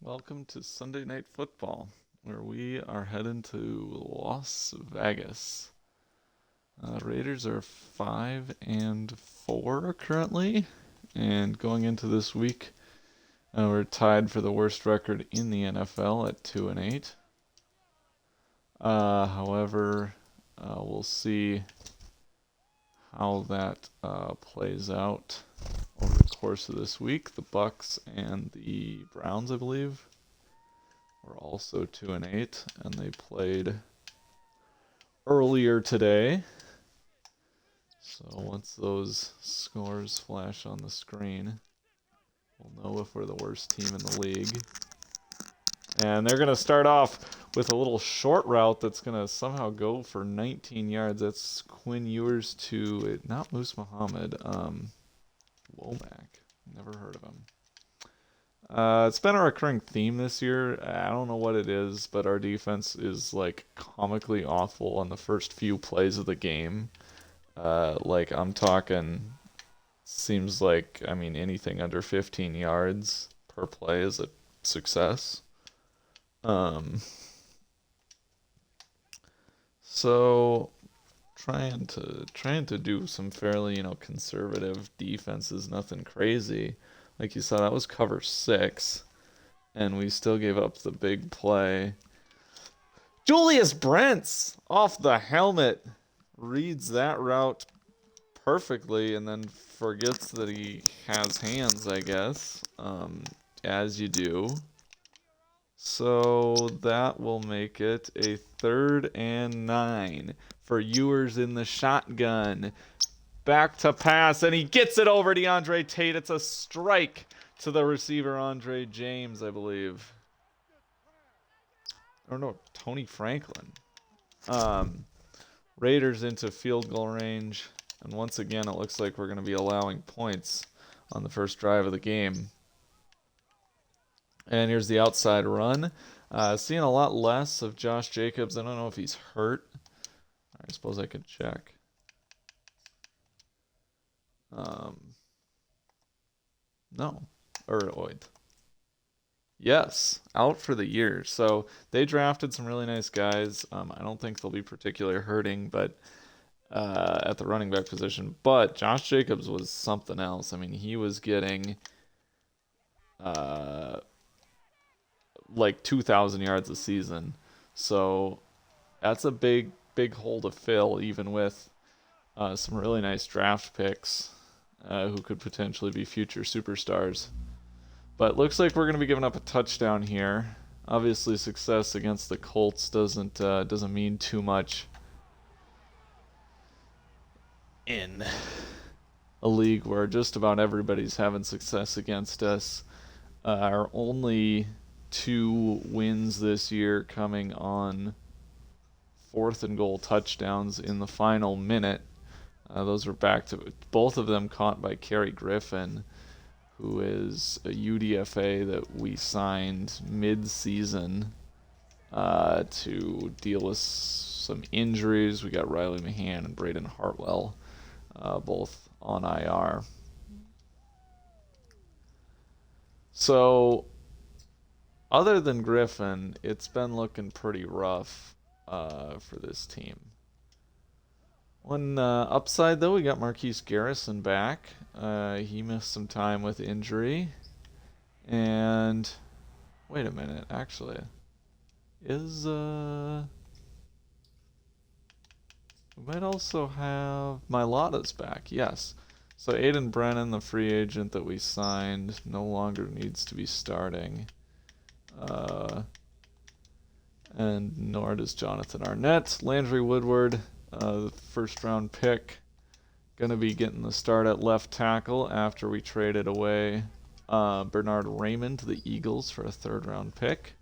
Welcome to Sunday Night Football, where we are heading to Las Vegas. Raiders are 5-4 currently, and going into this week, we're tied for the worst record in the NFL at 2-8. However, we'll see how that plays out over the course of this week. The Bucks and the Browns, I believe, were also 2-8, and they played earlier today. So once those scores flash on the screen, we'll know if we're the worst team in the league. And they're going to start off with a little short route that's going to somehow go for 19 yards. That's Quinn Ewers to, not Moose Muhammad, Womack. Never heard of him. It's been a recurring theme this year. I don't know what it is, but our defense is like comically awful on the first few plays of the game. I'm talking, seems like, anything under 15 yards per play is a success. So trying to do some fairly, conservative defenses, nothing crazy. Like you saw, that was cover 6, and we still gave up the big play. Julius Brents off the helmet reads that route perfectly and then forgets that he has hands, I guess, as you do. So that will make it a 3rd and 9 for Ewers in the shotgun. Back to pass, and he gets it over DeAndre Tate. It's a strike to the receiver, Andre James, I believe. Or no, Tony Franklin. Raiders into field goal range. And once again, it looks like we're going to be allowing points on the first drive of the game. And here's the outside run. Seeing a lot less of Josh Jacobs. I don't know if he's hurt. I suppose I could check. No. Wait. Yes, out for the year. So they drafted some really nice guys. I don't think they'll be particularly hurting, but at the running back position. But Josh Jacobs was something else. He was getting like 2,000 yards a season. So that's a big hole to fill, even with some really nice draft picks who could potentially be future superstars. But looks like we're going to be giving up a touchdown here. Obviously, success against the Colts doesn't mean too much in a league where just about everybody's having success against us. Our only 2 wins this year coming on 4th and goal touchdowns in the final minute. Those were back to both of them caught by Kerry Griffin, who is a UDFA that we signed mid-season to deal with some injuries. We got Riley Mahan and Braden Hartwell both on IR. So, other than Griffin, it's been looking pretty rough for this team. One upside, though, we got Marquise Garrison back. He missed some time with injury. And wait a minute, actually. We might also have Mailata's back, yes. So Aiden Brennan, the free agent that we signed, no longer needs to be starting. And nor does Jonathan Arnett. Landry Woodward, the first-round pick, going to be getting the start at left tackle after we traded away Bernard Raymond to the Eagles for a 3rd-round pick.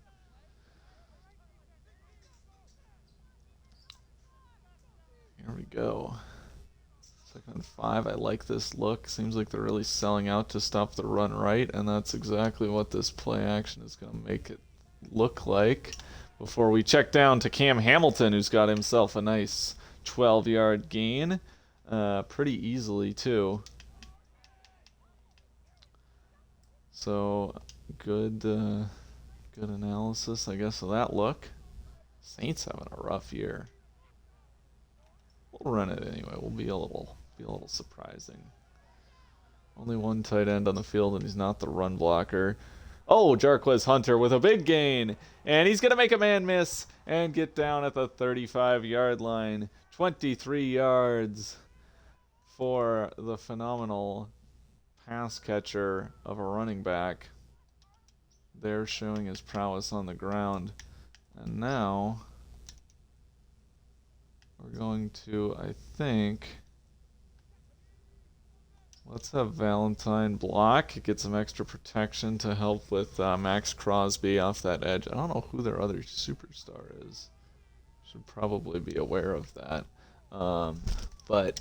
Here we go. 2nd and 5. I like this look. Seems like they're really selling out to stop the run right, and that's exactly what this play action is going to make it look like. Before we check down to Cam Hamilton, who's got himself a nice 12-yard gain. Pretty easily, too. So, good Good analysis, I guess, of that look. Saints having a rough year. We'll run it anyway. We'll be a little surprising. Only one tight end on the field, and he's not the run blocker. Oh, Jarquez Hunter with a big gain, and he's gonna make a man miss and get down at the 35-yard line. 23 yards for the phenomenal pass catcher of a running back. They're showing his prowess on the ground. And now we're going to, I think, let's have Valentine block, get some extra protection to help with Max Crosby off that edge. I don't know who their other superstar is. Should probably be aware of that. But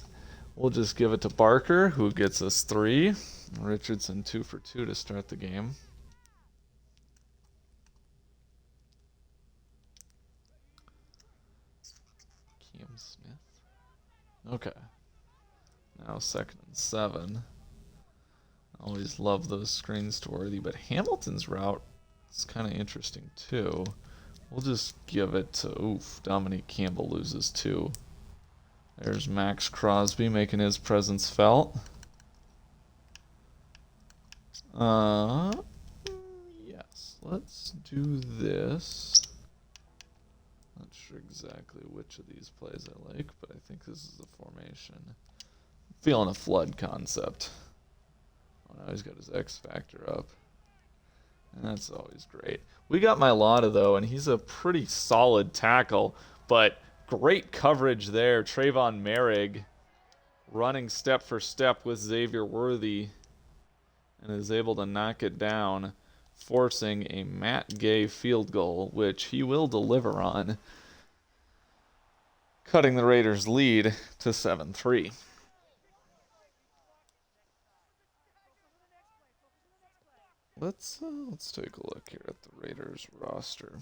we'll just give it to Barker, who gets us 3. Richardson 2 for 2 to start the game. Cam Smith. Okay. Now 2nd and 7. Always love those screens to Worthy, but Hamilton's route is kind of interesting too. We'll just give it to, Dominique Campbell loses 2. There's Max Crosby making his presence felt. Yes, let's do this. Not sure exactly which of these plays I like, but I think this is the formation. I'm feeling a flood concept. Oh, now he's got his X Factor up. And that's always great. We got Mailata, though, and he's a pretty solid tackle, but great coverage there. Trayvon Merrig running step for step with Xavier Worthy and is able to knock it down, forcing a Matt Gay field goal, which he will deliver on, cutting the Raiders' lead to 7-3. Let's take a look here at the Raiders roster.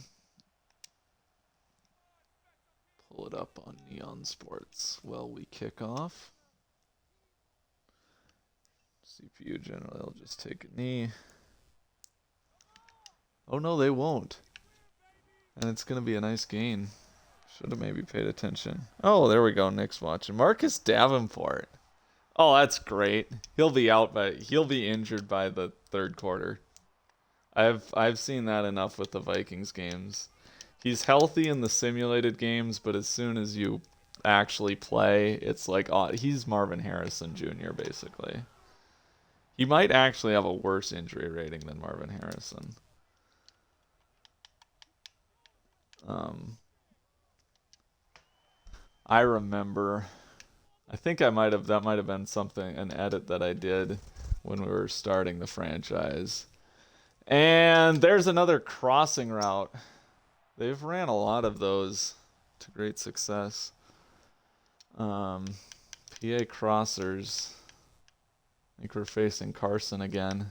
Pull it up on Neon Sports while we kick off. CPU generally will just take a knee. Oh no, they won't. And it's going to be a nice gain. Should have maybe paid attention. Oh, there we go. Nick's watching. Marcus Davenport. Oh, that's great. He'll be injured by the 3rd quarter. I've seen that enough with the Vikings games. He's healthy in the simulated games, but as soon as you actually play, it's like, he's Marvin Harrison Jr. basically. He might actually have a worse injury rating than Marvin Harrison. I remember, I think that might have been an edit that I did when we were starting the franchise. And there's another crossing route. They've ran a lot of those to great success. PA crossers. I think we're facing Carson again.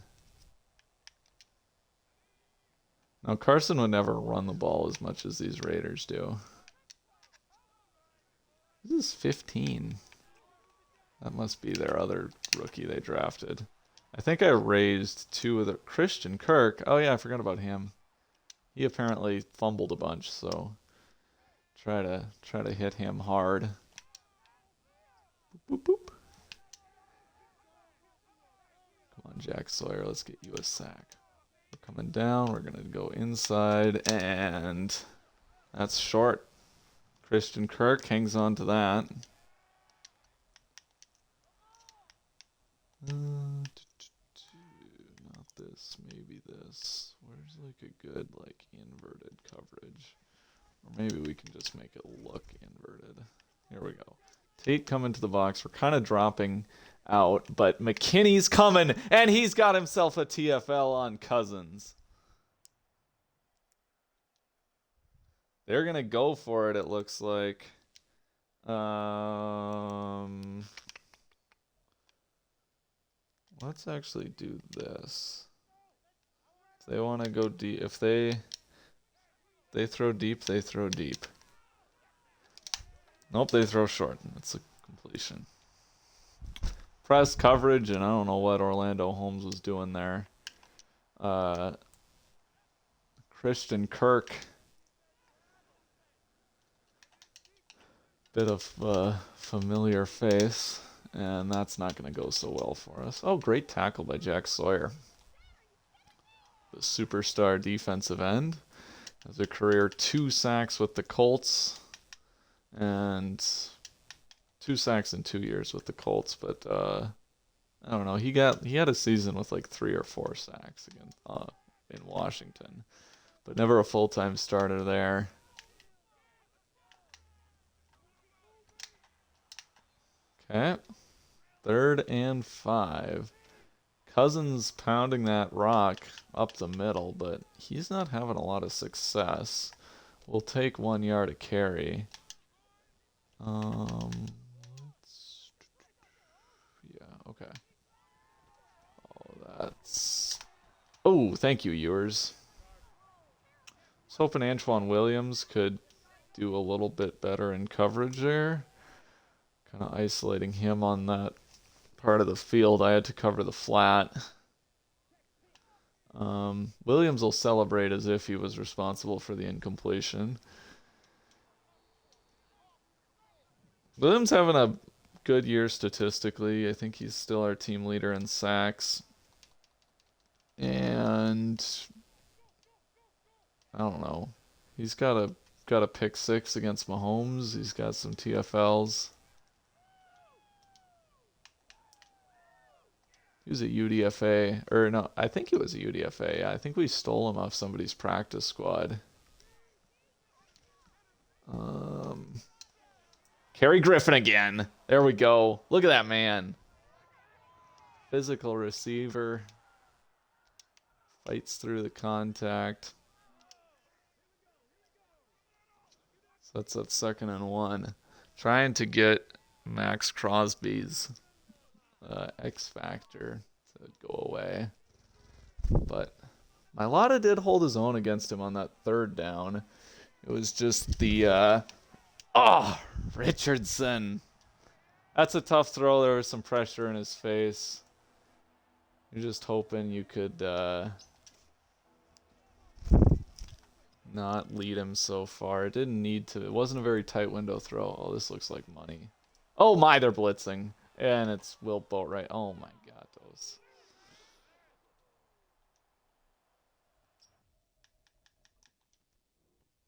Now, Carson would never run the ball as much as these Raiders do. This is 15. That must be their other rookie they drafted. I think I raised 2 of the Christian Kirk. Oh yeah, I forgot about him. He apparently fumbled a bunch, so try to hit him hard. Boop, boop, boop. Come on, Jack Sawyer, let's get you a sack. We're coming down, we're gonna go inside, and that's short. Christian Kirk hangs on to that. Not this, maybe this. Where's like a good inverted coverage? Or maybe we can just make it look inverted. Here we go. Tate coming to the box. We're kind of dropping out, but McKinney's coming, and he's got himself a TFL on Cousins. They're going to go for it, it looks like. Let's actually do this. If they want to go deep, if they throw deep, they throw deep. Nope, they throw short. That's a completion. Press coverage, and I don't know what Orlando Holmes was doing there. Christian Kirk. Bit of a familiar face, and that's not going to go so well for us. Oh, great tackle by Jack Sawyer. The superstar defensive end has a career 2 sacks with the Colts, and 2 sacks in 2 years with the Colts, but I don't know. He had a season with like 3 or 4 sacks again in Washington, but never a full-time starter there. Okay, 3rd and 5. Cousins pounding that rock up the middle, but he's not having a lot of success. We'll take 1 yard a carry. Yeah, okay. Oh, thank you, Ewers. I was hoping Antoine Williams could do a little bit better in coverage there. Kind of isolating him on that part of the field. I had to cover the flat. Williams will celebrate as if he was responsible for the incompletion. Williams having a good year statistically. I think he's still our team leader in sacks. And I don't know. He's got a pick 6 against Mahomes. He's got some TFLs. He was a UDFA, or no, I think he was a UDFA. I think we stole him off somebody's practice squad. Kerry Griffin again. There we go. Look at that man. Physical receiver. Fights through the contact. So that's at 2nd and 1. Trying to get Max Crosby's X Factor to go away. But Mailata did hold his own against him on that 3rd down. It was just the Richardson. That's a tough throw. There was some pressure in his face. You're just hoping you could not lead him so far. It didn't need to. It wasn't a very tight window throw. Oh, this looks like money. Oh my, they're blitzing. And it's Will Boatwright. Oh my god, those.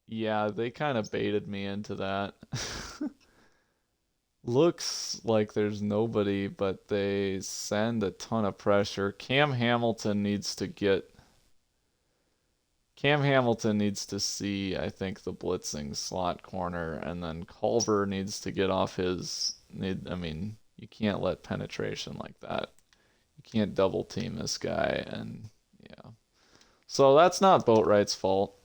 Yeah, they kind of baited me into that. Looks like there's nobody, but they send a ton of pressure. Cam Hamilton needs to see, I think, the blitzing slot corner, and then Culver needs to get off his. You can't let penetration like that. You can't double team this guy, and yeah. So that's not Boatwright's fault.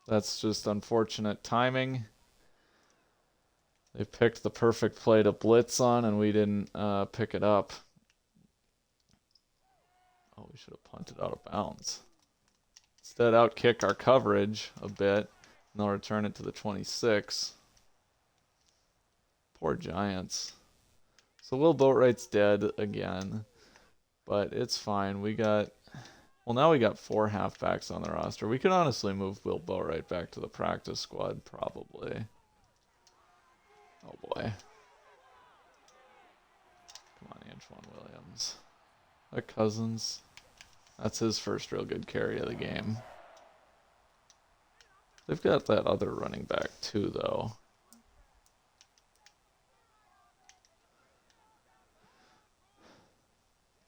That's just unfortunate timing. They picked the perfect play to blitz on, and we didn't pick it up. Oh, we should have punted out of bounds. Instead, outkick our coverage a bit, and they'll return it to the 26. Poor Giants. So Will Boatwright's dead again, but it's fine. Now we got 4 halfbacks on the roster. We could honestly move Will Boatwright back to the practice squad, probably. Oh boy. Come on, Antoine Williams. Cousins. That's his first real good carry of the game. They've got that other running back too, though.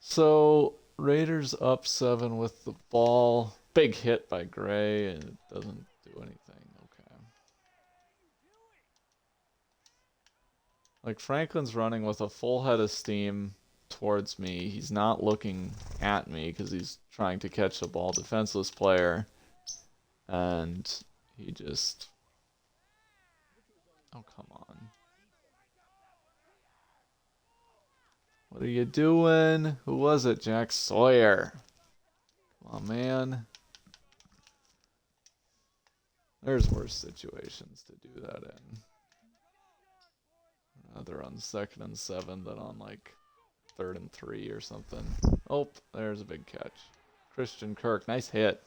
So, Raiders up 7 with the ball. Big hit by Gray, and it doesn't do anything. Okay. Like, Franklin's running with a full head of steam towards me. He's not looking at me because he's trying to catch the ball. Defenseless player. And he just... Oh, come on. What are you doing? Who was it? Jack Sawyer. Come on, man. There's worse situations to do that in. Rather on 2nd and 7 than on like 3rd and 3 or something. Oh, there's a big catch. Christian Kirk. Nice hit.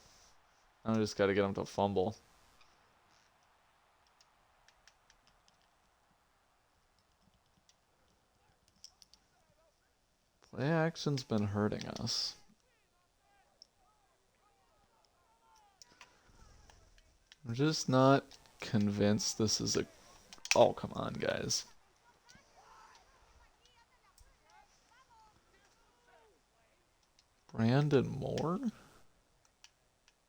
I just got to get him to fumble. Play action's been hurting us. I'm just not convinced this is a... Oh, come on, guys. Brandon Moore?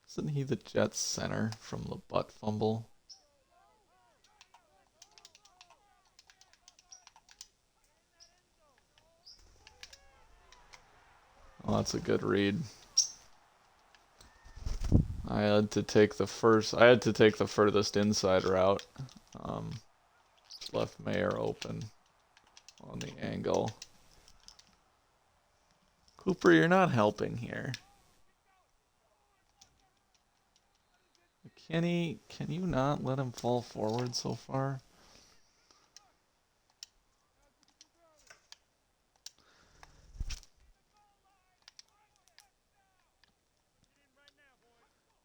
Isn't he the Jets center from the butt fumble? Oh, that's a good read. I had to take the furthest inside route. Left Mayer open on the angle. Cooper, you're not helping here. Kenny, can you not let him fall forward so far?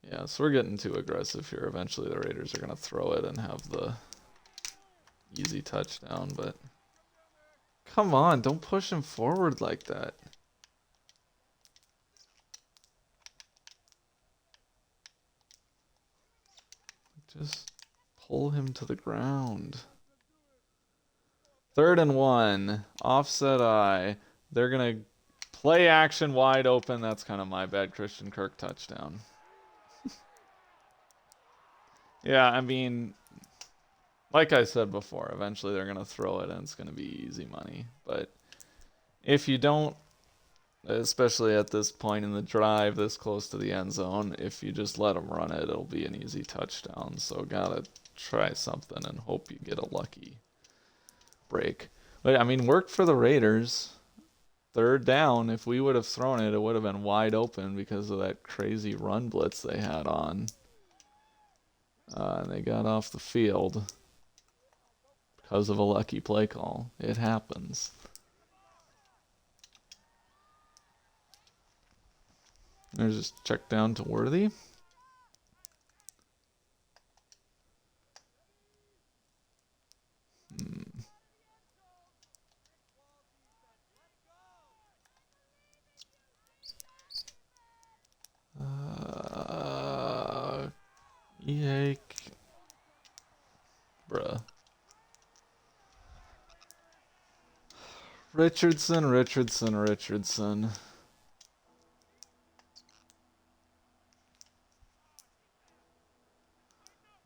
Yeah, so we're getting too aggressive here. Eventually the Raiders are going to throw it and have the easy touchdown, but... Come on, don't push him forward like that. Just pull him to the ground. 3rd and 1. Offset eye. They're going to play action wide open. That's kind of my bad. Christian Kirk touchdown. Yeah, I mean, like I said before, eventually they're going to throw it and it's going to be easy money. But if you don't, especially at this point in the drive, this close to the end zone, if you just let them run it, it'll be an easy touchdown. So gotta try something and hope you get a lucky break. But I mean, worked for the Raiders. 3rd down, if we would have thrown it, it would have been wide open because of that crazy run blitz they had on. And they got off the field because of a lucky play call. It happens. There's just check down to Worthy. Yake. Bruh. Richardson.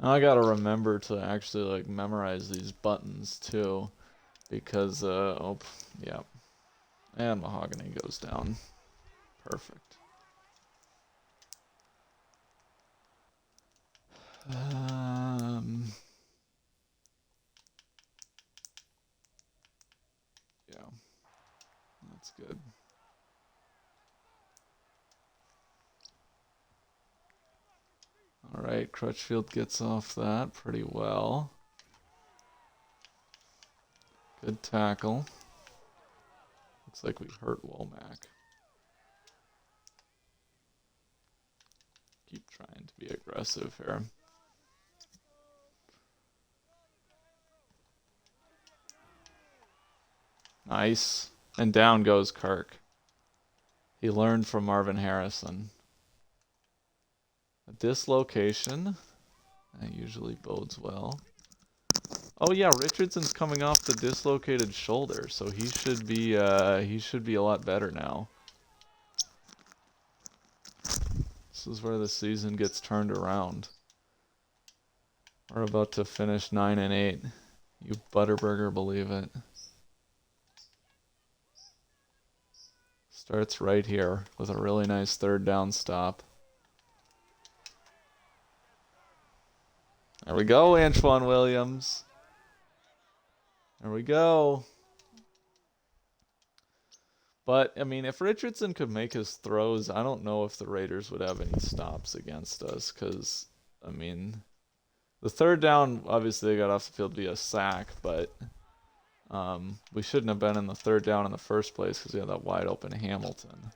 Now I gotta remember to actually like memorize these buttons too, because oh yeah, and Mahogany goes down. Perfect. Yeah, that's good. All right, Crutchfield gets off that pretty well. Good tackle. Looks like we hurt Womack. Keep trying to be aggressive here. Nice. And down goes Kirk. He learned from Marvin Harrison. A dislocation. That usually bodes well. Oh yeah, Richardson's coming off the dislocated shoulder, so he should be a lot better now. This is where the season gets turned around. We're about to finish 9-8. You Butterburger believe it. Starts right here with a really nice 3rd down stop. There we go, Antoine Williams. There we go. But, I mean, if Richardson could make his throws, I don't know if the Raiders would have any stops against us. Because, I mean, the 3rd down, obviously they got off the field via sack. But we shouldn't have been in the 3rd down in the first place because we had that wide open Hamilton.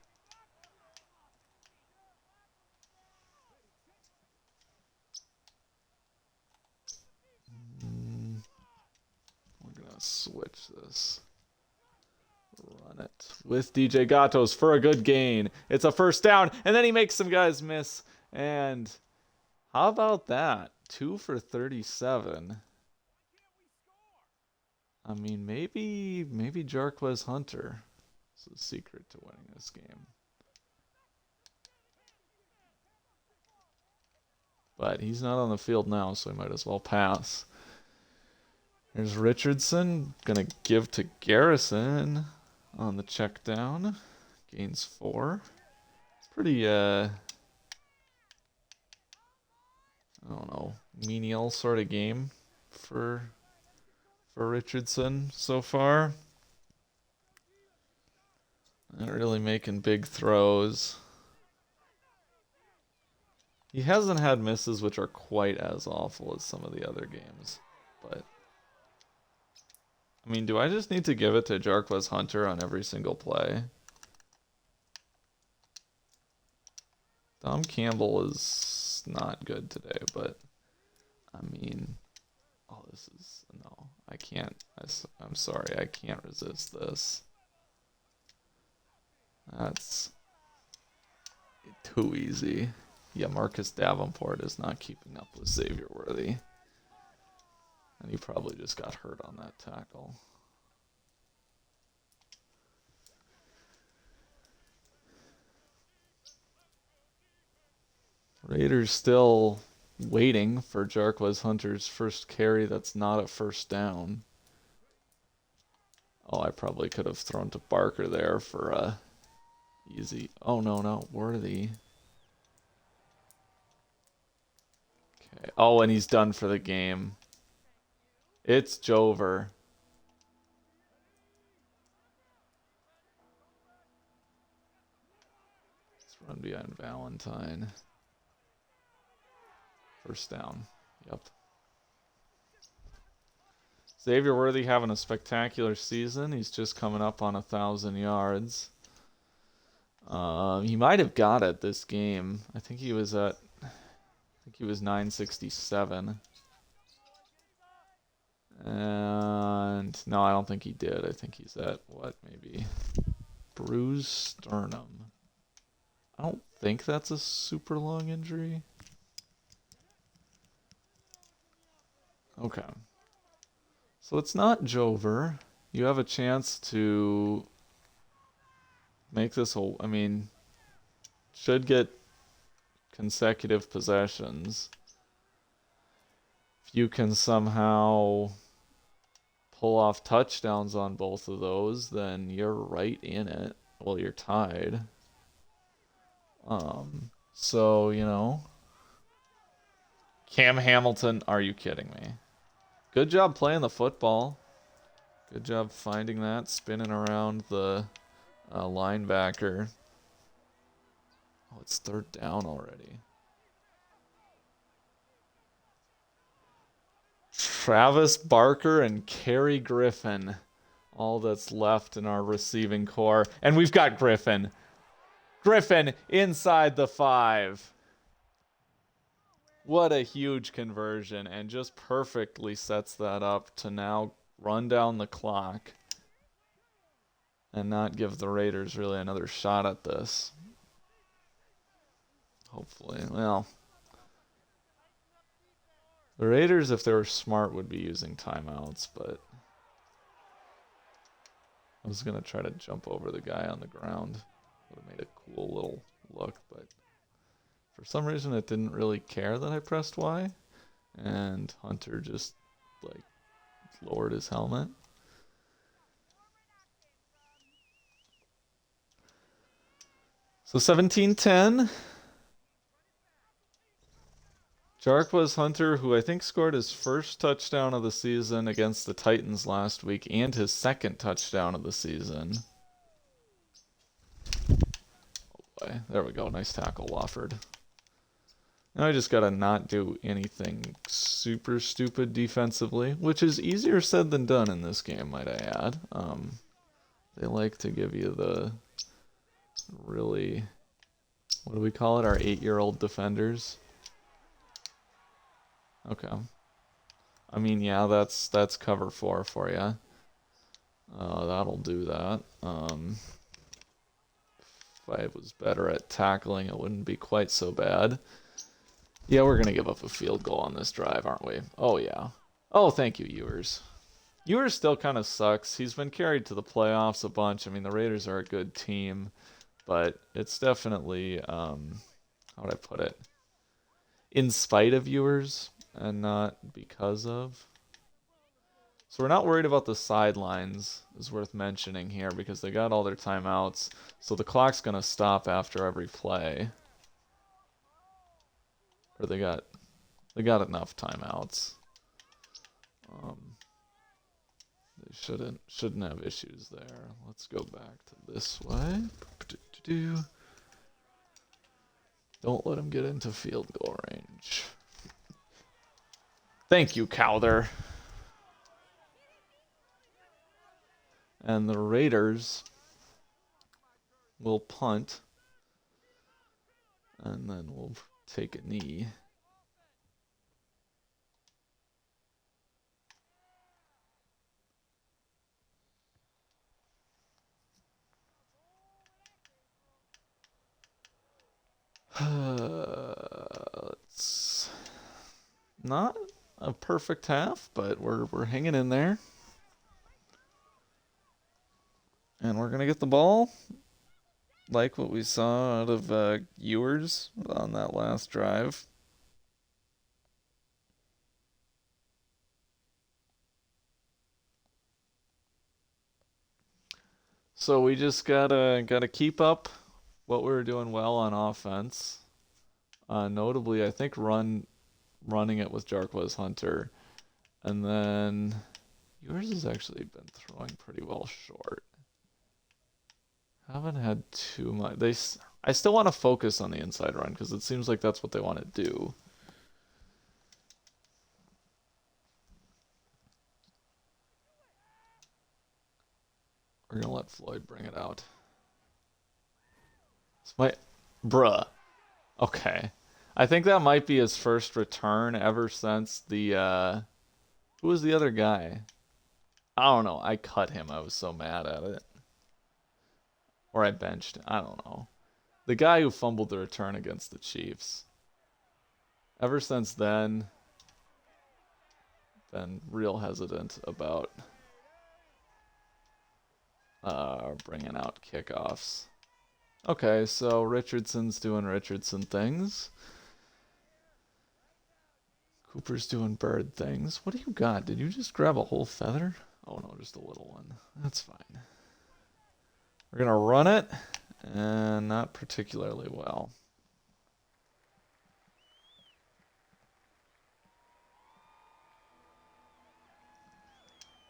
gonna switch this. Run it with DJ Gatos for a good gain. It's a first down, and then he makes some guys miss. And how about that? 2 for 37. I mean, maybe Jarquez Hunter is the secret to winning this game. But he's not on the field now, so he might as well pass. There's Richardson, gonna give to Garrison on the check down. Gains 4. Pretty, I don't know, menial sort of game for Richardson so far. Not really making big throws. He hasn't had misses which are quite as awful as some of the other games, but I mean, do I just need to give it to Jarquez Hunter on every single play? Dom Campbell is not good today, but I mean, oh, this is, no, I can't, I'm sorry, I can't resist this. That's too easy. Yeah, Marcus Davenport is not keeping up with Xavier Worthy. And he probably just got hurt on that tackle. Raiders still waiting for Jarquez Hunter's first carry that's not a first down. Oh, I probably could have thrown to Barker there for a easy... Oh, no, Worthy. Okay. Oh, and he's done for the game. It's Jover. Let's run behind Valentine. First down. Yep. Xavier Worthy having a spectacular season. He's just coming up on 1,000 yards. He might have got it this game. I think he was 967. And no, I don't think he did. I think he's at what, maybe bruised sternum. I don't think that's a super long injury. Okay. So it's not Jover. You have a chance to make this whole, I mean, should get consecutive possessions. If you can somehow pull off touchdowns on both of those, then you're right in it. Well, you're tied. So, you know, Cam Hamilton, are you kidding me? Good job playing the football. Good job finding that, spinning around the linebacker. Oh, it's third down already. Travis Barker and Kerry Griffin. All that's left in our receiving core. And we've got Griffin. Griffin inside the 5. What a huge conversion, and just perfectly sets that up to now run down the clock and not give the Raiders really another shot at this. Hopefully. Well, the Raiders, if they were smart, would be using timeouts, but I was going to try to jump over the guy on the ground. Would have made a cool little look, but for some reason it didn't really care that I pressed Y, and Hunter just like lowered his helmet. So 17-10. Jarquez Hunter, who I think scored his first touchdown of the season against the Titans last week, and his second touchdown of the season. Oh boy, there we go. Nice tackle, Wofford. Now I just gotta not do anything super stupid defensively, which is easier said than done in this game, might I add. They like to give you the really, what do we call it, our 8-year-old defenders. Okay. I mean, yeah, that's cover 4 for you. That'll do that. If I was better at tackling, it wouldn't be quite so bad. Yeah, we're going to give up a field goal on this drive, aren't we? Oh, yeah. Oh, thank you, Ewers. Ewers still kind of sucks. He's been carried to the playoffs a bunch. I mean, the Raiders are a good team, but it's definitely, how would I put it? In spite of Ewers and not because of. So we're not worried about the sidelines, is worth mentioning here, because they got all their timeouts. So the clock's going to stop after every play. Or they got enough timeouts. They shouldn't have issues there. Let's go back to this way. Don't let him get into field goal range. Thank you, Cowther. And the Raiders will punt. And then we'll take a knee. It's not a perfect half, but we're hanging in there. And we're gonna get the ball, like what we saw out of Ewers on that last drive. So we just gotta keep up what we were doing well on offense. Notably, I think running it with Jarquez Hunter, and then yours has actually been throwing pretty well short. Haven't had too much. I still want to focus on the inside run because it seems like that's what they want to do. We're gonna let Floyd bring it out. It's my bruh. Okay. I think that might be his first return ever since the who was the other guy? I don't know. I cut him. I was so mad at it. Or I benched. I don't know. The guy who fumbled the return against the Chiefs. Ever since then, been real hesitant about bringing out kickoffs. Okay, so Richardson's doing Richardson things. Cooper's doing bird things. What do you got? Did you just grab a whole feather? Oh no, just a little one. That's fine. We're gonna run it, and not particularly well.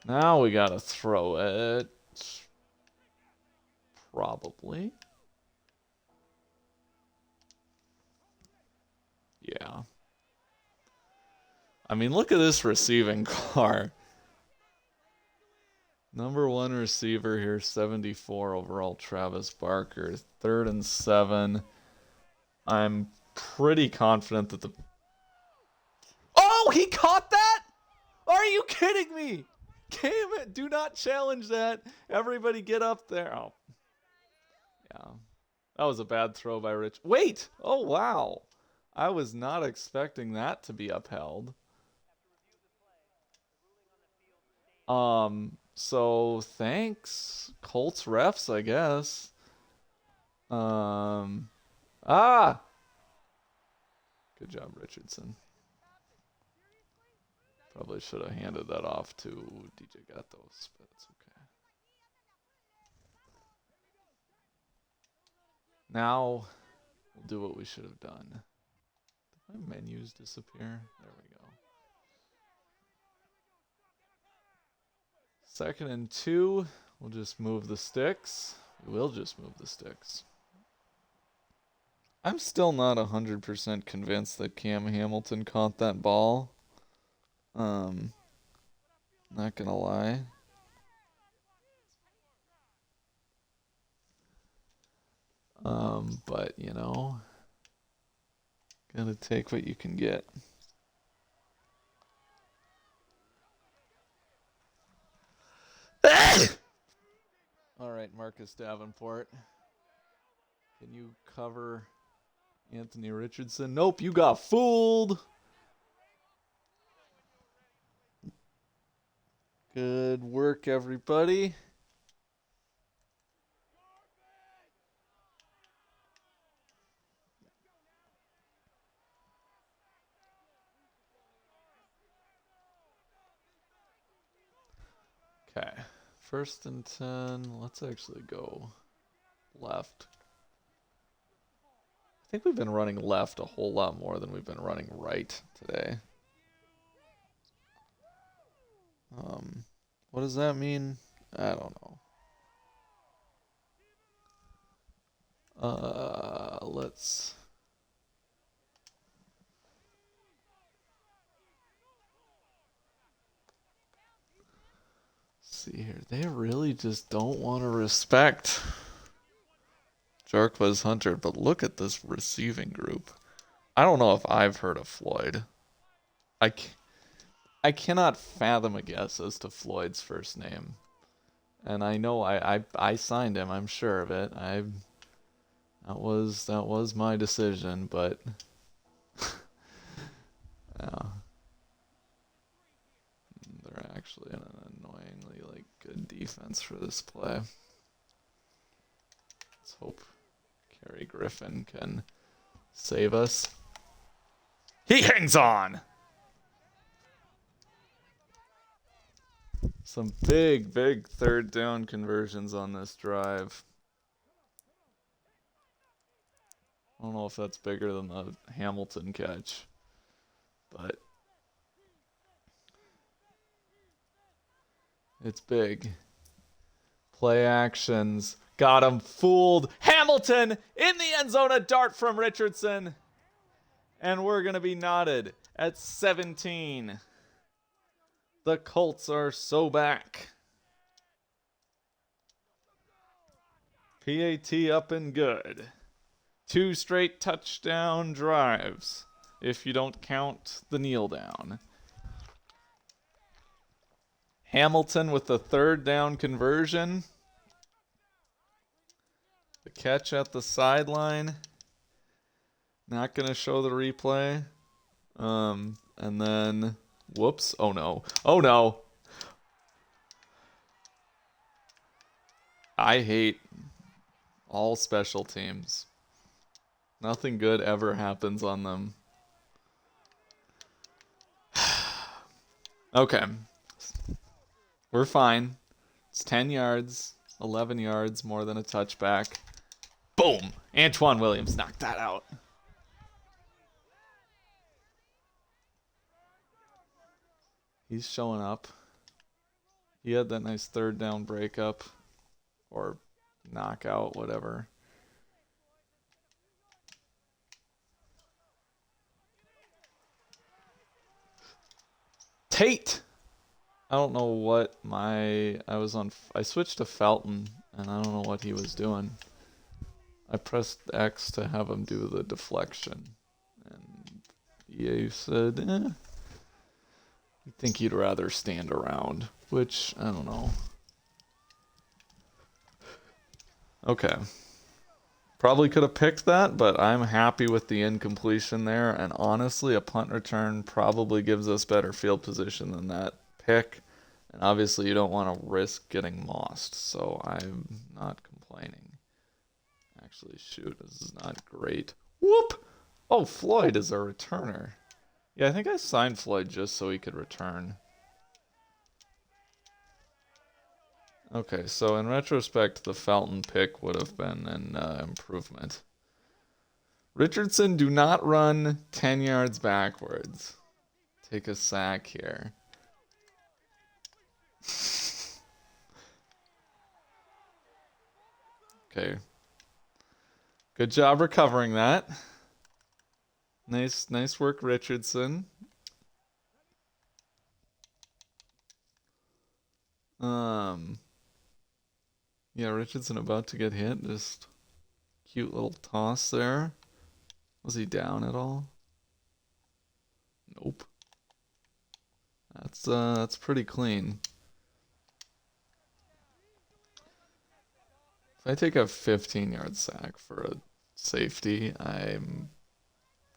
Now we gotta throw it. Probably. Yeah. I mean, look at this receiving car. Number one receiver here, 74 overall, Travis Barker. 3rd and 7. I'm pretty confident that the... Oh, he caught that? Are you kidding me? Damn it, do not challenge that. Everybody get up there. Oh. Yeah. That was a bad throw by Rich. Wait! Oh, wow. I was not expecting that to be upheld. So thanks, Colts refs, I guess. Ah! Good job, Richardson. Probably should have handed that off to DJ Gatos, but it's okay. Now, we'll do what we should have done. Did my menus disappear? There we go. 2nd and 2. We'll just move the sticks. We will just move the sticks. I'm still not 100% convinced that Cam Hamilton caught that ball. Not gonna lie. But you know, gotta take what you can get. Marcus Davenport. Can you cover Anthony Richardson? Nope, you got fooled. Good work, everybody. Okay, 1st and 10. Let's actually go left. I think we've been running left a whole lot more than we've been running right today. What does that mean? I don't know. Let's see here. They really just don't want to respect Jarquez Hunter, but look at this receiving group. I don't know if I've heard of Floyd. I cannot fathom a guess as to Floyd's first name. And I know I signed him, I'm sure of it. That was my decision, but yeah. They're actually an annoyingly good defense for this play. Let's hope Kerry Griffin can save us. He hangs on! Some big 3rd down conversions on this drive. I don't know if that's bigger than the Hamilton catch, but it's big. Play actions. Got him fooled. Hamilton in the end zone, a dart from Richardson. And we're going to be knotted at 17. The Colts are so back. PAT up and good. 2 straight touchdown drives, if you don't count the kneel down. Hamilton with the 3rd down conversion. The catch at the sideline. Not going to show the replay. And then, whoops. Oh no. Oh no. I hate all special teams. Nothing good ever happens on them. Okay. We're fine. It's 10 yards, 11 yards, more than a touchback. Boom! Antoine Williams knocked that out. He's showing up. He had that nice 3rd down breakup. Or knockout, whatever. Tate! I don't know what I switched to Felton, and I don't know what he was doing. I pressed X to have him do the deflection, and EA said, I think he'd rather stand around, which, I don't know. Okay. Probably could have picked that, but I'm happy with the incompletion there, and honestly, a punt return probably gives us better field position than that pick, and obviously you don't want to risk getting mossed, so I'm not complaining. Actually, shoot, this is not great. Whoop! Oh, Floyd is a returner. Yeah, I think I signed Floyd just so he could return. Okay, so in retrospect, the Felton pick would have been an improvement. Richardson, do not run 10 yards backwards. Take a sack here. Okay. Good job recovering that. Nice work, Richardson. Yeah, Richardson about to get hit. Just cute little toss there. Was he down at all? Nope. That's pretty clean. I take a 15-yard sack for a safety, I'm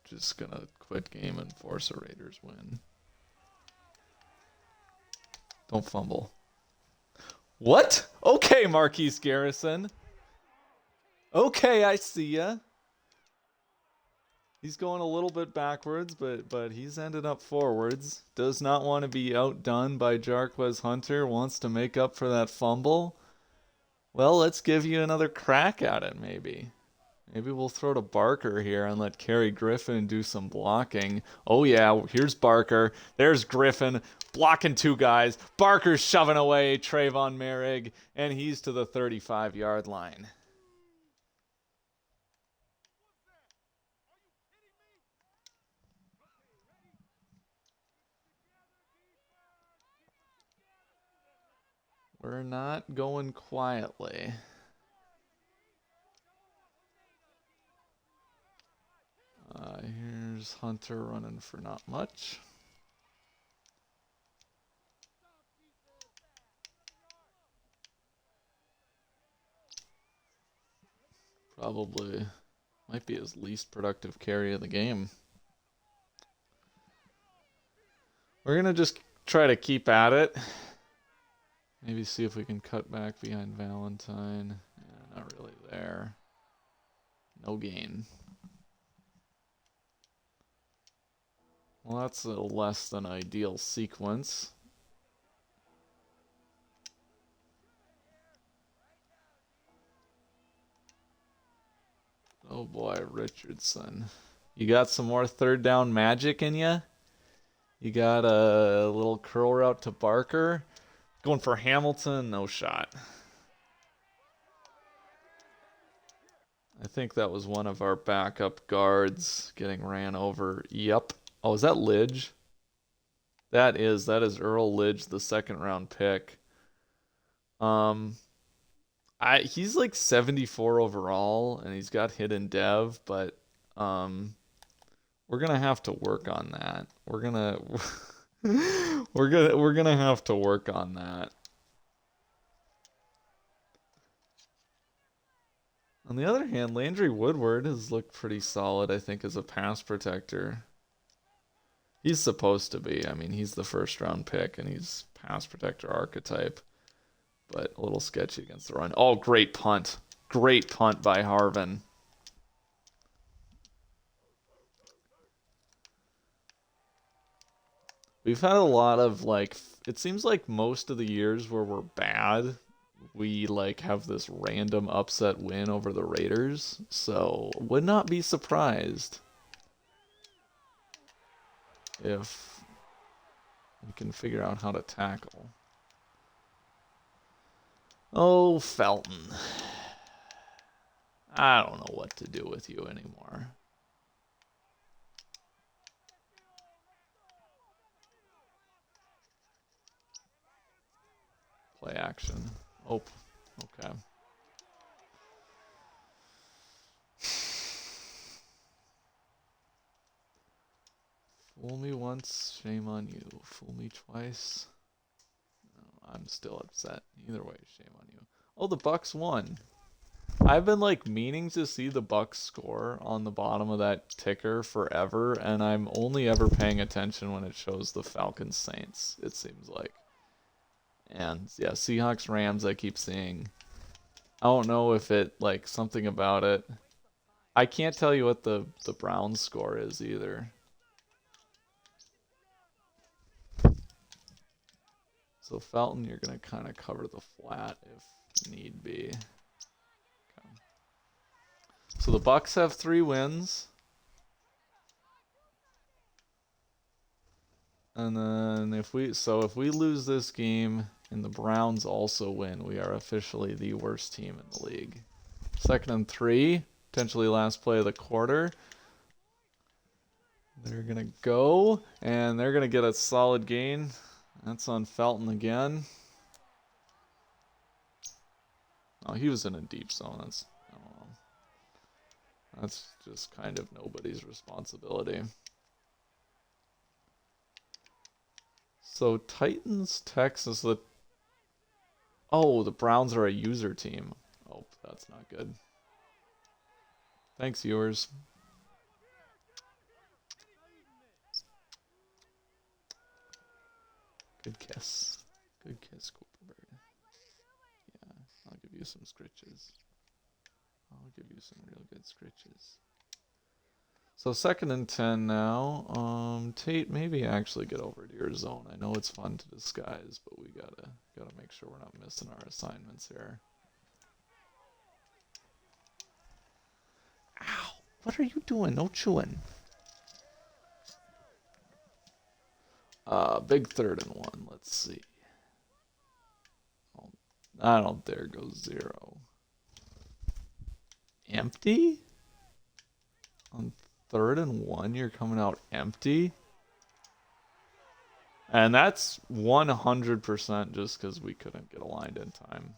just gonna quit game and force a Raiders win. Don't fumble. What? Okay, Marquise Garrison. Okay, I see ya. He's going a little bit backwards, but he's ended up forwards. Does not want to be outdone by Jarquez Hunter. Wants to make up for that fumble. Well, let's give you another crack at it, maybe. Maybe we'll throw to Barker here and let Kerry Griffin do some blocking. Oh yeah, here's Barker. There's Griffin blocking two guys. Barker's shoving away Trayvon Merrig, and he's to the 35-yard line. We're not going quietly. Here's Hunter running for not much. Probably might be his least productive carry of the game. We're going to just try to keep at it. Maybe see if we can cut back behind Valentine. Yeah, not really there. No gain. Well, that's a less than ideal sequence. Oh boy, Richardson. You got some more third down magic in you? You got a little curl route to Barker. Going for Hamilton, no shot. I think that was one of our backup guards getting ran over. Yep. Oh, is that Lidge? That is Earl Lidge, the second round pick. He's like 74 overall, and he's got hidden dev, but we're gonna have to work on that. We're gonna we're gonna have to work on that. On the other hand, Landry Woodward has looked pretty solid, I think, as a pass protector. He's supposed to be. I mean, he's the first round pick, and he's pass protector archetype, but a little sketchy against the run. Oh, great punt. Great punt by Harvin. We've had a lot of, like, it seems like most of the years where we're bad, we, like, have this random upset win over the Raiders. So, would not be surprised if we can figure out how to tackle. Oh, Felton. I don't know what to do with you anymore. Play action. Oh, okay. Fool me once, shame on you. Fool me twice. No, I'm still upset. Either way, shame on you. Oh, the Bucks won. I've been like meaning to see the Bucks score on the bottom of that ticker forever, and I'm only ever paying attention when it shows the Falcons Saints, it seems like. And yeah, Seahawks Rams I keep seeing. I don't know if it, like, something about it. I can't tell you what the Browns score is either. So Felton, you're going to kind of cover the flat if need be. Okay. So the Bucks have 3 wins. And then if we lose this game and the Browns also win, we are officially the worst team in the league. 2nd and 3, potentially last play of the quarter. They're going to go, and they're going to get a solid gain. That's on Felton again. Oh, he was in a deep zone. That's, I don't know. That's just kind of nobody's responsibility. So Titans, Texas. Oh, the Browns are a user team. Oh, that's not good. Thanks, viewers. Good kiss. Good kiss, Cooperberg. Yeah, I'll give you some scritches. I'll give you some real good scritches. So 2nd and 10 now. Tate, maybe actually get over to your zone. I know it's fun to disguise, but we gotta make sure we're not missing our assignments here. Ow! What are you doing? No chewing. Big 3rd and 1. Let's see. Oh, I don't. There goes 0. Empty? On 3rd and 1, you're coming out empty? And that's 100% just because we couldn't get aligned in time.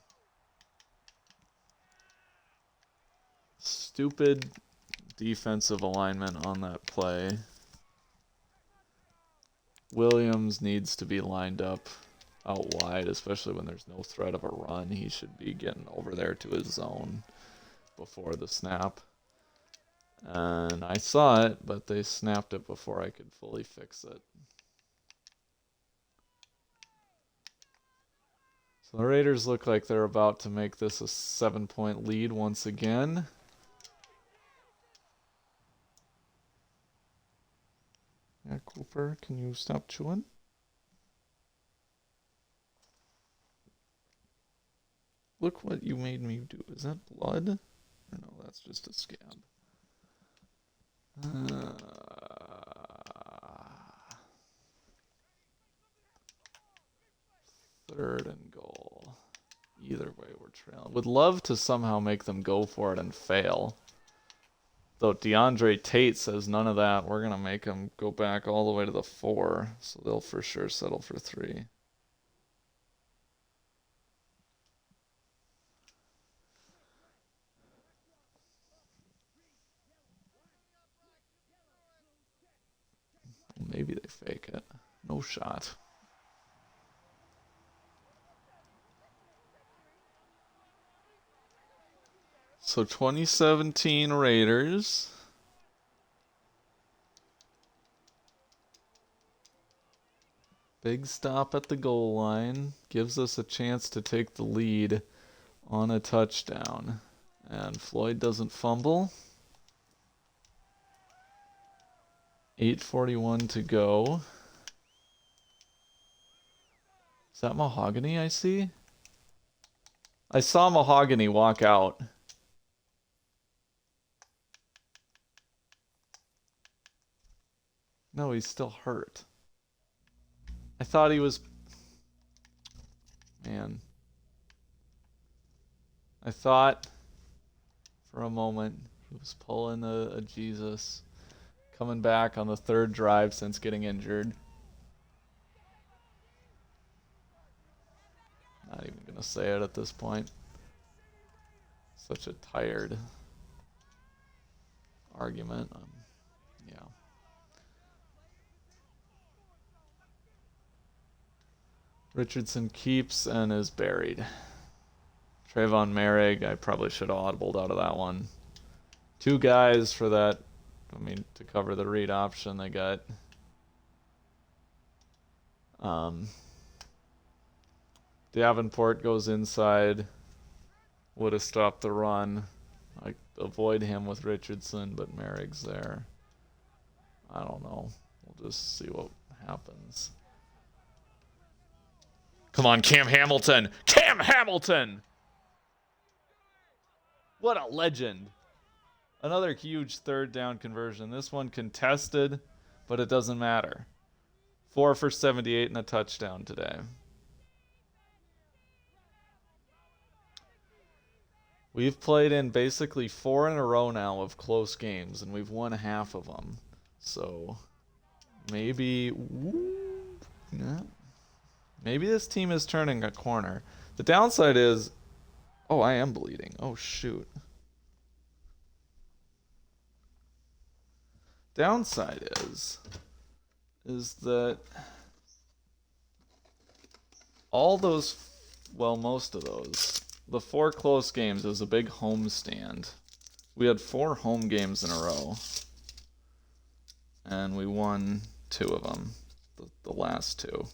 Stupid defensive alignment on that play. Williams needs to be lined up out wide, especially when there's no threat of a run. He should be getting over there to his zone before the snap. And I saw it, but they snapped it before I could fully fix it. So the Raiders look like they're about to make this a 7-point lead once again. Yeah, Cooper, can you stop chewing? Look what you made me do. Is that blood? Or no, that's just a scab. 3rd and goal. Either way, we're trailing. Would love to somehow make them go for it and fail. Though DeAndre Tate says none of that. We're going to make them go back all the way to the 4. So they'll for sure settle for 3. Maybe they fake it. No shot. So 2017 Raiders. Big stop at the goal line. Gives us a chance to take the lead on a touchdown. And Floyd doesn't fumble. 8:41 to go. Is that Mahogany I see? I saw Mahogany walk out. No, he's still hurt. I thought he was... Man. I thought for a moment he was pulling a Jesus. Coming back on the 3rd drive since getting injured. Not even going to say it at this point. Such a tired argument. Yeah. Richardson keeps and is buried. Trayvon Merrick, I probably should have audibled out of that one. 2 guys for that. I mean, to cover the read option, they got Davenport goes inside. Would have stopped the run. I avoid him with Richardson, but Merrick's there. I don't know. We'll just see what happens. Come on, Cam Hamilton! Cam Hamilton! What a legend! Another huge 3rd down conversion. This one contested, but it doesn't matter. 4 for 78 and a touchdown today. We've played in basically 4 in a row now of close games, and we've won half of them. So maybe... Maybe this team is turning a corner. The downside is... Oh, I am bleeding. Oh, shoot. Downside is that all those, well, most of those the 4 close games. It was a big homestand. We had 4 home games in a row. And we won 2 of them. The last 2.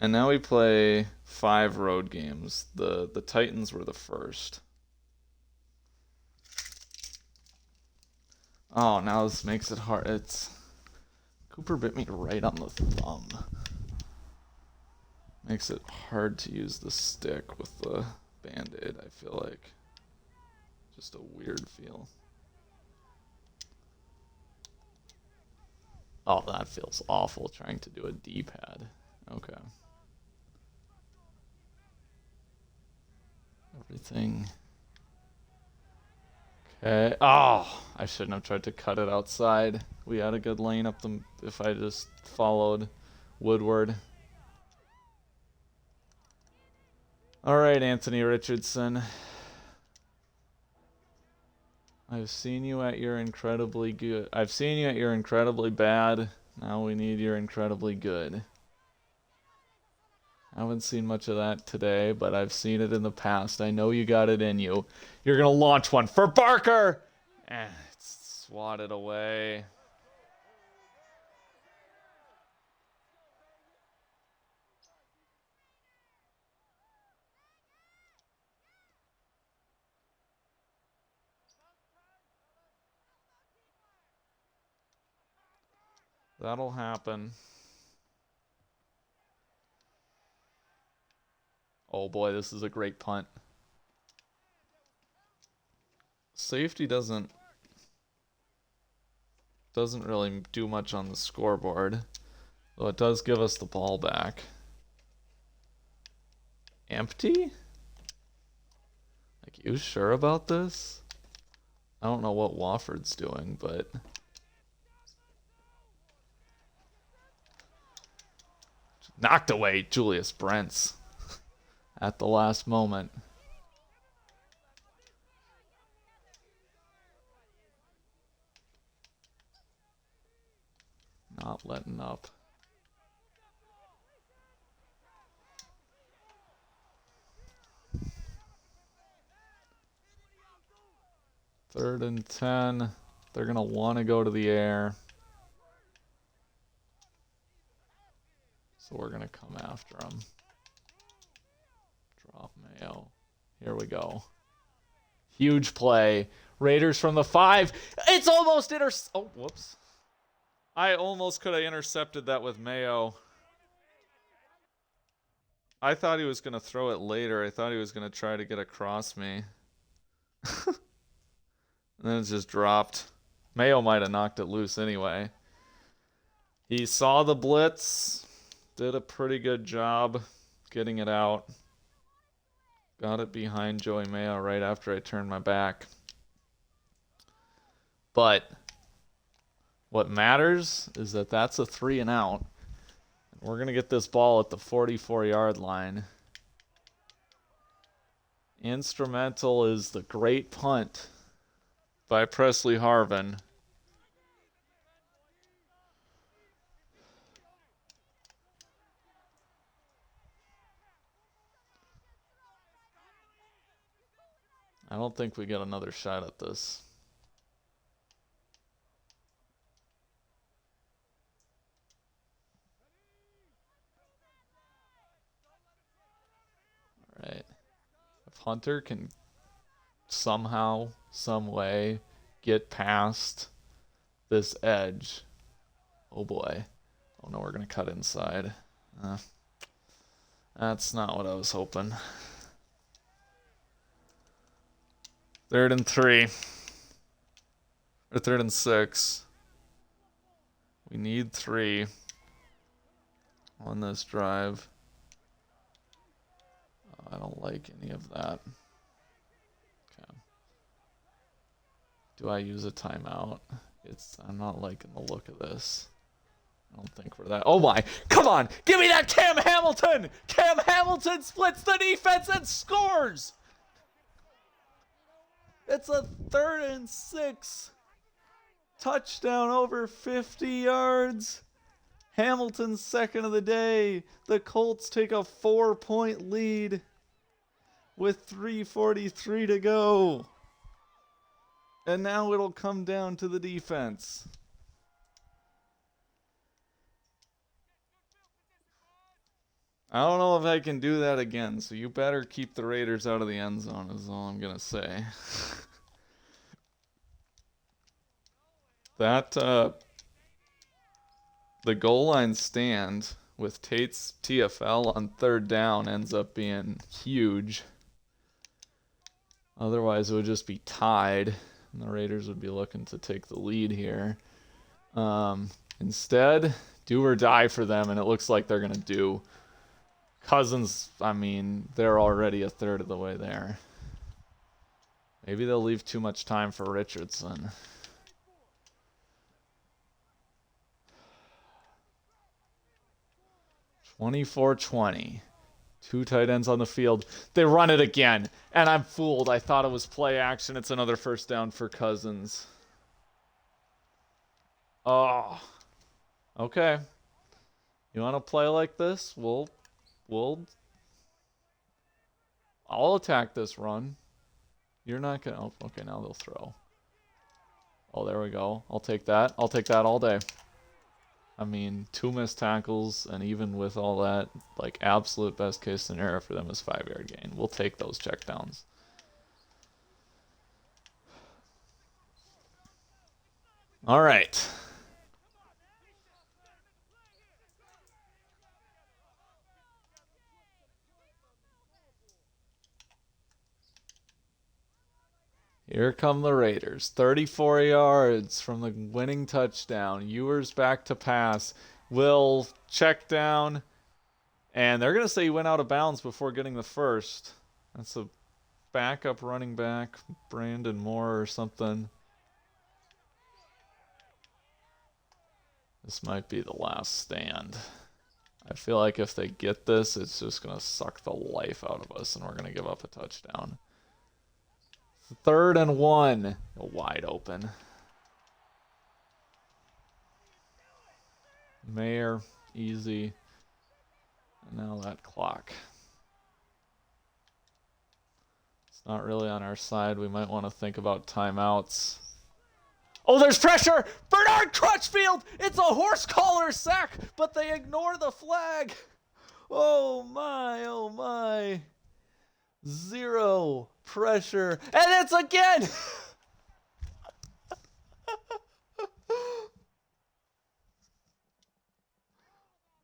And now we play 5 road games. The Titans were the first. Oh, now this makes it hard. Cooper bit me right on the thumb. Makes it hard to use the stick with the Band-Aid, I feel like. Just a weird feel. Oh, that feels awful trying to do a D-pad. Okay. Everything. Okay. Oh, I shouldn't have tried to cut it outside. We had a good lane up the. If I just followed Woodward. All right, Anthony Richardson. I've seen you at your incredibly good. I've seen you at your incredibly bad. Now we need your incredibly good. I haven't seen much of that today, but I've seen it in the past. I know you got it in you. You're going to launch one for Barker! It's swatted away. That'll happen. Oh boy, this is a great punt. Safety doesn't really do much on the scoreboard, though it does give us the ball back. Empty? Like, you sure about this? I don't know what Wofford's doing, but knocked away Julius Brents at the last moment. Not letting up. Third and 10. They're going to want to go to the air. So we're going to come after them. Drop Mayo. Here we go. Huge play. Raiders from the 5. It's almost oh, whoops. I almost could have intercepted that with Mayo. I thought he was going to throw it later. I thought he was going to try to get across me. And then it just dropped. Mayo might have knocked it loose anyway. He saw the blitz. Did a pretty good job getting it out. Got it behind Joey Mayo right after I turned my back. But what matters is that that's a 3 and out. We're going to get this ball at the 44-yard line. Instrumental is the great punt by Presley Harvin. I don't think we get another shot at this. All right. If Hunter can somehow, some way, get past this edge. Oh boy. Oh no, we're going to cut inside. That's not what I was hoping. 3rd and 3. Or 3rd and 6. We need 3 on this drive. I don't like any of that. Okay. Do I use a timeout? I'm not liking the look of this. I don't think we're that. Oh my! Come on! Give me that Cam Hamilton! Cam Hamilton splits the defense and scores! It's a 3rd and 6. Touchdown over 50 yards. Hamilton's second of the day. The Colts take a 4-point lead. with 3:43 to go. And now it'll come down to the defense. I don't know if I can do that again, so you better keep the Raiders out of the end zone is all I'm going to say. That, the goal line stand with Tate's TFL on third down ends up being huge. Otherwise, it would just be tied, and the Raiders would be looking to take the lead here. Instead, do or die for them, and it looks like they're going to do. Cousins, I mean, they're already a third of the way there. Maybe they'll leave too much time for Richardson. (24-20). Two tight ends on the field. They run it again, and I'm fooled. I thought it was play action. It's another first down for Cousins. Oh. Okay. You want to play like this? I'll attack this run. You're not gonna. Oh, okay, now they'll throw. Oh, there we go. I'll take that. I'll take that all day. I mean, 2 missed tackles, and even with all that, like, absolute best case scenario for them is 5-yard gain. We'll take those checkdowns. All right. Here come the Raiders. 34 yards from the winning touchdown. Ewers back to pass. Will check down. And they're going to say he went out of bounds before getting the first. That's a backup running back, Brandon Moore or something. This might be the last stand. I feel like if they get this, it's just going to suck the life out of us, and we're going to give up a touchdown. 3rd and 1. Wide open. Mayer, easy. And now that clock. It's not really on our side. We might want to think about timeouts. Oh, there's pressure! Bernard Crutchfield! It's a horse collar sack, but they ignore the flag. Oh my, oh my. 0 pressure. And it's again!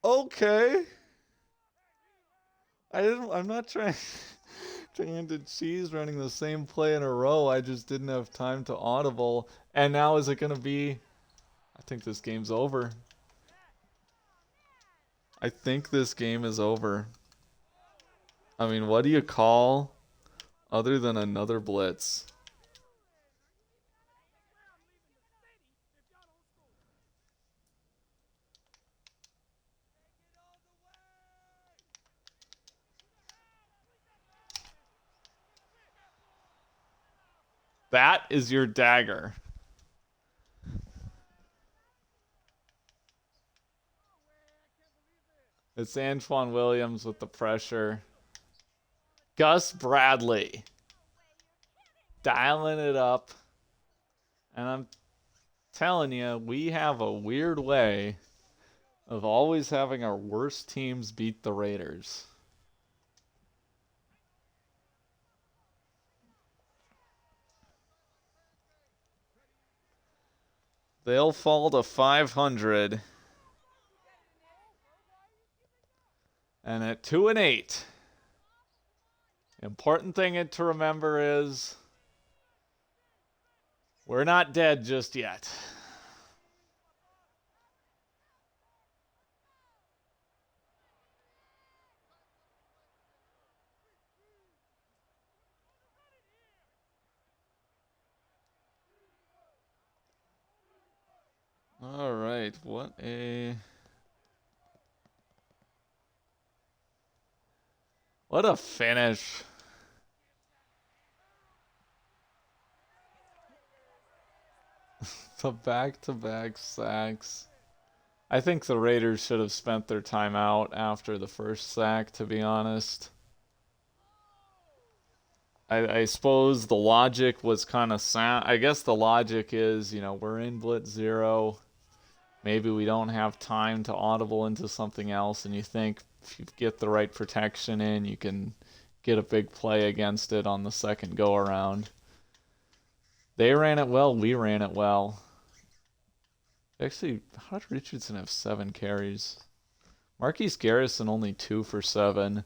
Okay. I'm not trying to cheese running the same play in a row. I just didn't have time to audible. And now is it going to be... I think this game's over. I think this game is over. I mean, what do you call other than another blitz? That is your dagger. It's Antoine Williams with the pressure. Gus Bradley. Dialing it up. And I'm telling you, we have a weird way of always having our worst teams beat the Raiders. They'll fall to 500. And at 2-8, important thing to remember is we're not dead just yet. All right, what a finish. The back-to-back sacks. I think the Raiders should have spent their time out after the first sack, to be honest. I suppose the logic was kind of sound. I guess the logic is, we're in blitz zero. Maybe we don't have time to audible into something else, and you think if you get the right protection in, you can get a big play against it on the second go around. They ran it well, we ran it well. Actually, how did Richardson have 7 carries? Marquise Garrison only 2 for 7.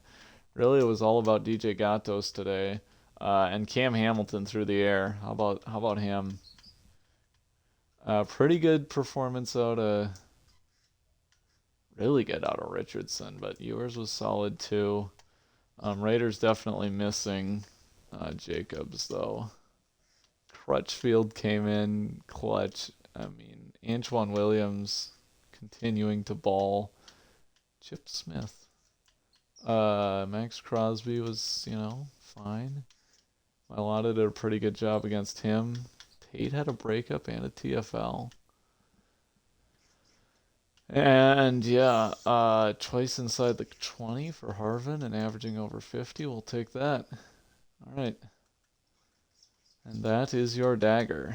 Really, it was all about DJ Gatos today, and Cam Hamilton through the air. How about him? Pretty good performance out of really good out of Richardson, but yours was solid too. Raiders definitely missing Jacobs though. Crutchfield came in clutch. I mean, Antoine Williams continuing to ball. Chip Smith. Max Crosby was, fine. Mailata did a pretty good job against him. Tate had a breakup and a TFL. And yeah, twice inside the 20 for Harvin and averaging over 50. We'll take that. All right. And that is your dagger.